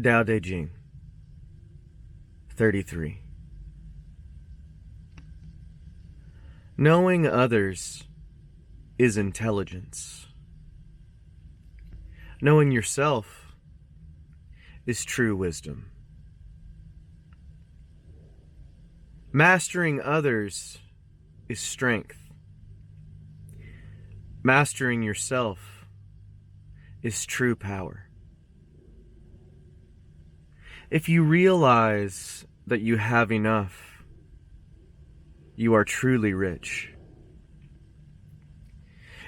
Tao Te Ching 33. Knowing others is intelligence. Knowing yourself is true wisdom. Mastering others is strength. Mastering yourself is true power. If you realize that you have enough, you are truly rich.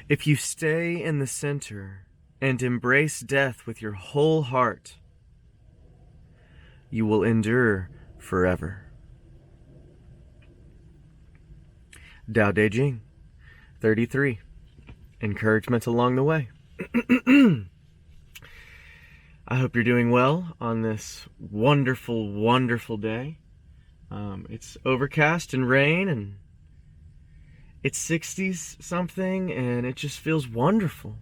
If you stay in the center and embrace death with your whole heart, you will endure forever. Tao Te Ching 33. Encouragement along the way. I hope you're doing well on this wonderful, wonderful day. It's overcast and rain, and it's 60s something, and it just feels wonderful.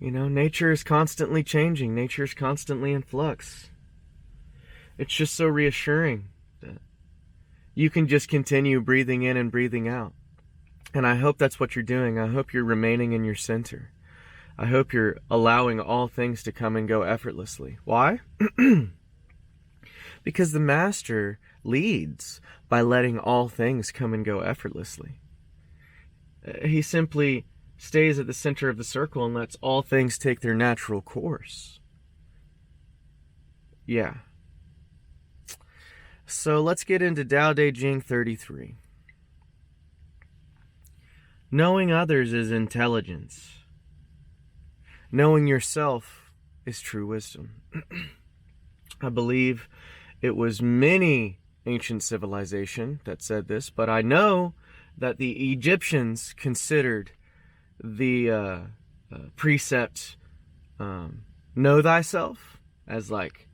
Nature is constantly changing. Nature is constantly in flux. It's just so reassuring that you can just continue breathing in and breathing out. And I hope that's what you're doing. I hope you're remaining in your center. I hope you're allowing all things to come and go effortlessly. Why? Because the Master leads by letting all things come and go effortlessly. He simply stays at the center of the circle and lets all things take their natural course. Yeah. So let's get into Tao Te Ching 33. Knowing others is intelligence. Knowing yourself is true wisdom. I believe it was many ancient civilization that said this, but I know that the Egyptians considered the precept, know thyself, as like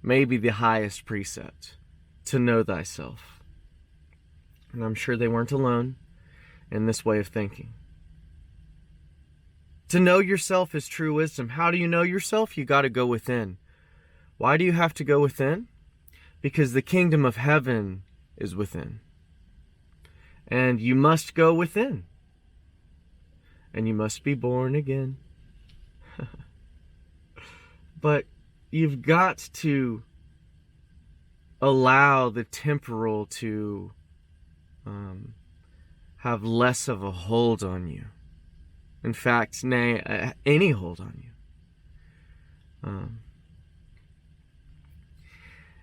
maybe the highest precept, to know thyself. And I'm sure they weren't alone in this way of thinking. To know yourself is true wisdom. How do you know yourself? You got to go within. Why do you have to go within? Because the kingdom of heaven is within. And you must go within. And you must be born again. But you've got to allow the temporal to have less of a hold on you. In fact, nay, any hold on you.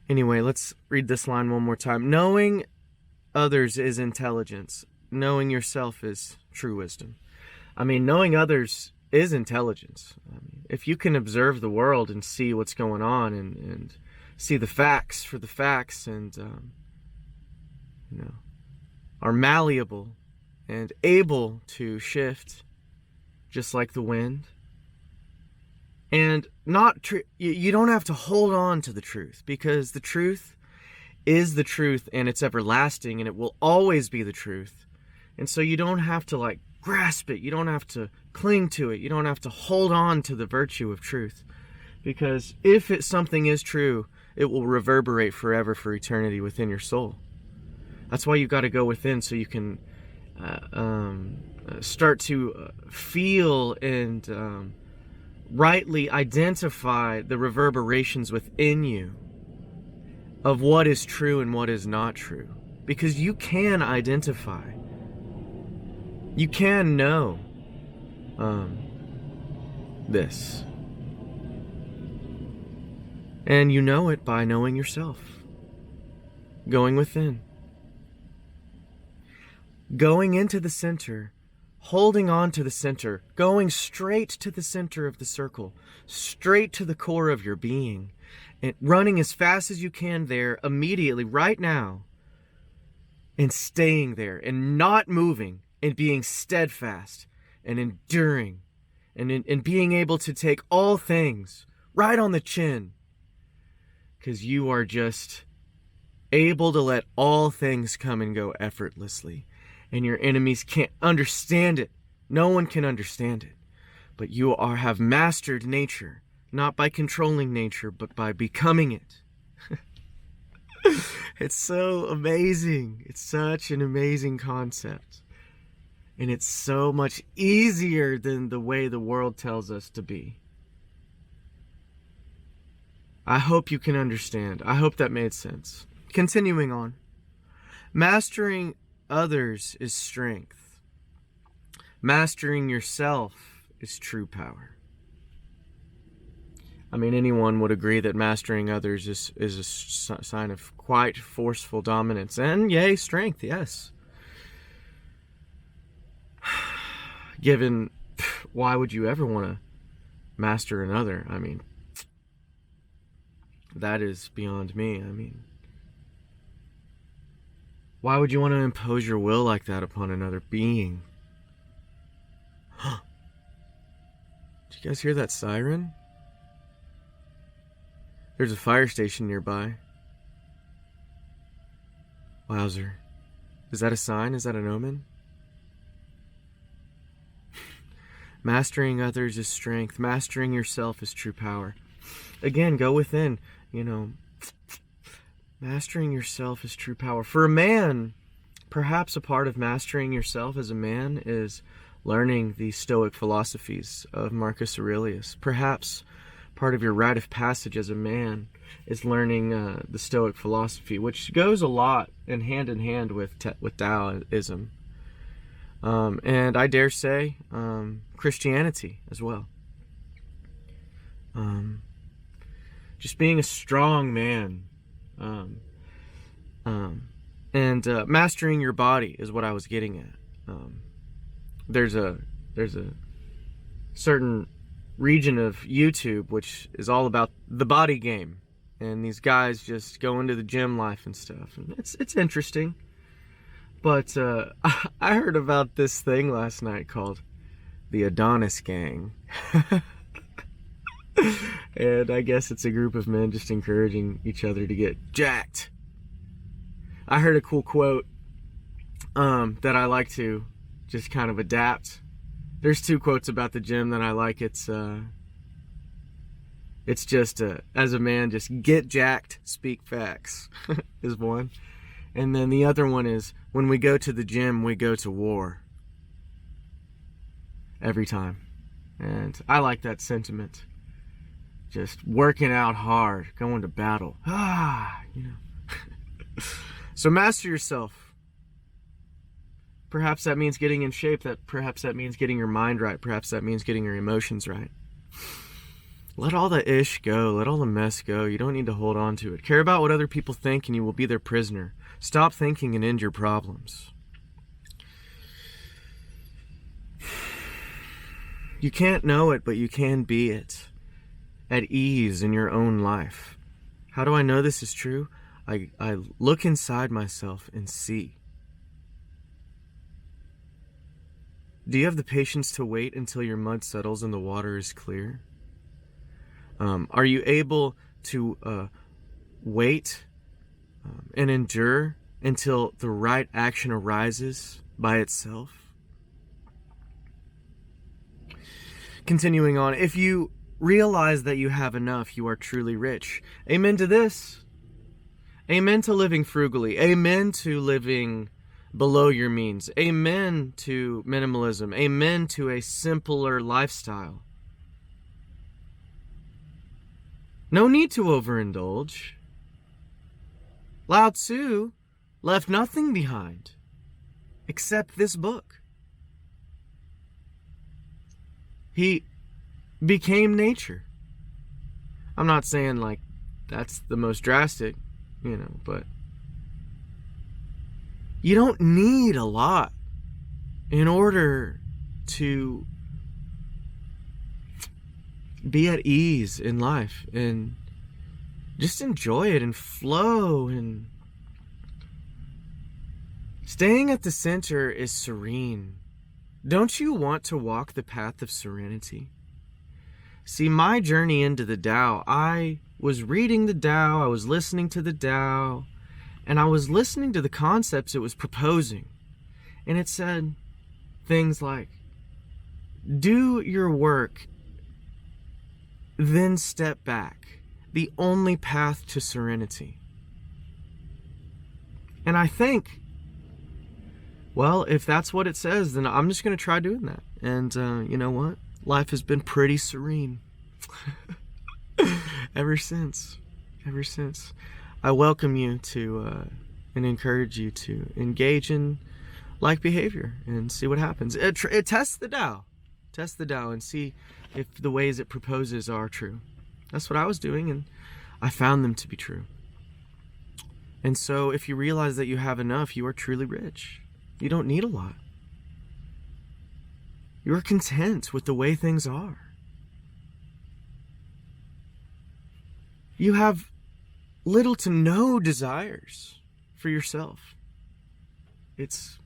Anyway, let's read this line one more time. Knowing others is intelligence. Knowing yourself is true wisdom. Knowing others is intelligence. If you can observe the world and see what's going on and see the facts for the facts and, are malleable and able to shift just like the wind. And you don't have to hold on to the truth, because the truth is the truth and it's everlasting and it will always be the truth. And so you don't have to grasp it. You don't have to cling to it. You don't have to hold on to the virtue of truth, because if something is true, it will reverberate forever for eternity within your soul. That's why you've got to go within, so you can start to feel and rightly identify the reverberations within you of what is true and what is not true. Because you can identify. You can know this. And you know it by knowing yourself. Going within. Going into the center, holding on to the center, going straight to the center of the circle, straight to the core of your being, and running as fast as you can there immediately, right now, and staying there and not moving and being steadfast and enduring and being able to take all things right on the chin, because you are just able to let all things come and go effortlessly. And your enemies can't understand it. No one can understand it. but you have mastered nature, not by controlling nature, but by becoming it. It's so amazing. It's such an amazing concept. And it's so much easier than the way the world tells us to be. I hope you can understand. I hope that made sense. Continuing on. Mastering others is strength. Mastering yourself is true power. I mean, anyone would agree that mastering others is a sign of quite forceful dominance. And yay, strength, yes. Given, why would you ever want to master another? I mean, that is beyond me. I mean, why would you want to impose your will like that upon another being? Did you guys hear that siren? There's a fire station nearby. Wowzer. Is that a sign? Is that an omen? Mastering others is strength. Mastering yourself is true power. Again, go within. Mastering yourself is true power. For a man, perhaps a part of mastering yourself as a man is learning the Stoic philosophies of Marcus Aurelius. Perhaps part of your rite of passage as a man is learning the Stoic philosophy, which goes a lot in hand with Taoism. And I dare say Christianity as well. Just being a strong man. And mastering your body is what I was getting at. There's a certain region of YouTube which is all about the body game, and these guys just go into the gym life and stuff, and it's interesting. But I heard about this thing last night called the Adonis Gang. And I guess it's a group of men just encouraging each other to get jacked. I heard a cool quote that I like to just kind of adapt. There's two quotes about the gym that I like. It's just, as a man, just get jacked, speak facts, is one. And then the other one is, when we go to the gym, we go to war. Every time. And I like that sentiment. Just working out hard, going to battle. So master yourself. Perhaps that means getting in shape. Perhaps that means getting your mind right. Perhaps that means getting your emotions right. Let all the ish go. Let all the mess go. You don't need to hold on to it. Care about what other people think and you will be their prisoner. Stop thinking and end your problems. You can't know it, but you can be it. At ease in your own life. How do I know this is true? I look inside myself and see. Do you have the patience to wait until your mud settles and the water is clear? Are you able to wait and endure until the right action arises by itself? Continuing on, if you realize that you have enough, you are truly rich. Amen to this. Amen to living frugally. Amen to living below your means. Amen to minimalism. Amen to a simpler lifestyle. No need to overindulge. Lao Tzu left nothing behind except this book. He became nature. I'm not saying like that's the most drastic, but you don't need a lot in order to be at ease in life and just enjoy it and flow. And staying at the center is serene. Don't you want to walk the path of serenity? See, my journey into the Tao, I was reading the Tao, I was listening to the Tao, and I was listening to the concepts it was proposing. And it said things like, Do your work, then step back. The only path to serenity. And I think, well, if that's what it says, then I'm just going to try doing that. And you know what? Life has been pretty serene ever since. I welcome you to and encourage you to engage in like behavior and see what happens. It tests the Tao. Test the Tao and see if the ways it proposes are true. That's what I was doing, and I found them to be true. And so if you realize that you have enough, you are truly rich. You don't need a lot. You are content with the way things are. You have little to no desires for yourself. It's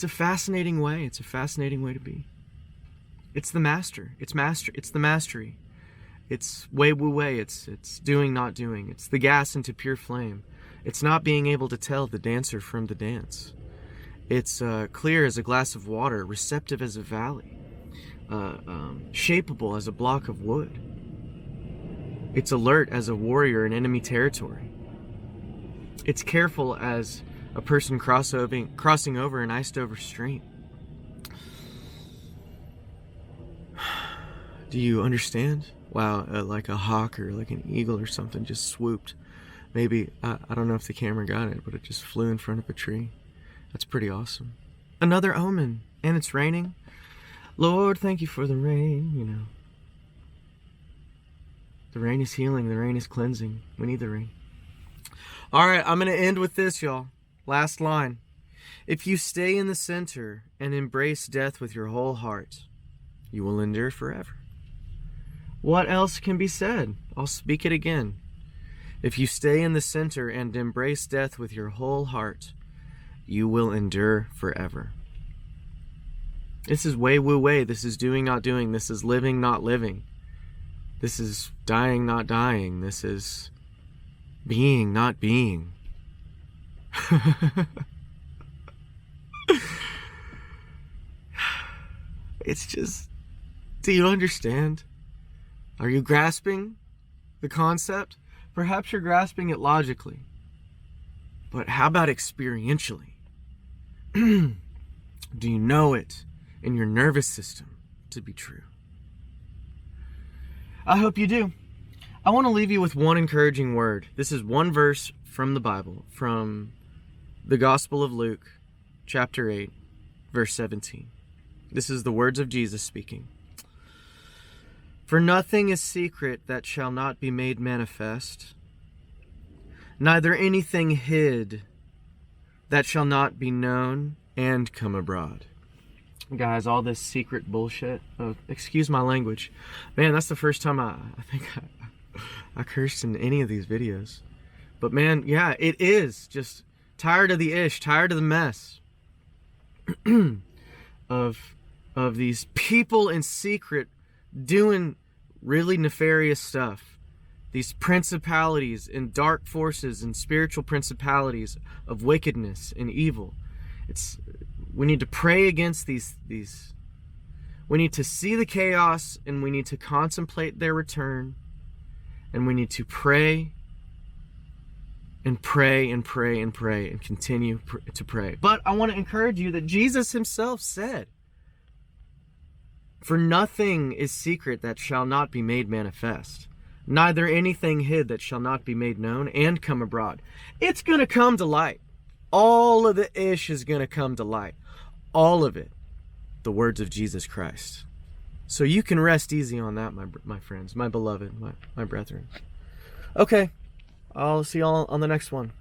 a fascinating way. It's a fascinating way to be. It's the master. It's the mastery. It's Wei Wu Wei. It's doing, not doing. It's the gas into pure flame. It's not being able to tell the dancer from the dance. It's clear as a glass of water, receptive as a valley, shapeable as a block of wood. It's alert as a warrior in enemy territory. It's careful as a person crossing over an iced over stream. Do you understand? Wow, like a hawk or like an eagle or something just swooped. Maybe, I don't know if the camera got it, but it just flew in front of a tree. That's pretty awesome. Another omen, and it's raining. Lord, thank you for the rain, you know. The rain is healing, the rain is cleansing. We need the rain. All right, I'm going to end with this, y'all. Last line. If you stay in the center and embrace death with your whole heart, you will endure forever. What else can be said? I'll speak it again. If you stay in the center and embrace death with your whole heart, you will endure forever. This is Wei Wu Wei. This is doing, not doing. This is living, not living. This is dying, not dying. This is being, not being. It's just, do you understand? Are you grasping the concept? Perhaps you're grasping it logically. But how about experientially? Do you know it in your nervous system to be true? I hope you do. I want to leave you with one encouraging word. This is one verse from the Bible, from the Gospel of Luke, chapter 8, verse 17. This is the words of Jesus speaking. For nothing is secret that shall not be made manifest, neither anything hid that shall not be known and come abroad. Guys, all this secret bullshit. Oh, excuse my language. Man, that's the first time I think I cursed in any of these videos. But man, yeah, it is. Just tired of the ish, tired of the mess. of these people in secret doing really nefarious stuff. These principalities and dark forces and spiritual principalities of wickedness and evil. We need to pray against these. We need to see the chaos, and we need to contemplate their return, and we need to pray and pray and pray and pray and continue to pray. But I want to encourage you that Jesus himself said, for nothing is secret that shall not be made manifest, neither anything hid that shall not be made known and come abroad. It's going to come to light. All of the ish is going to come to light. All of it. The words of Jesus Christ. So you can rest easy on that, my friends, my beloved, my brethren. Okay. I'll see y'all on the next one.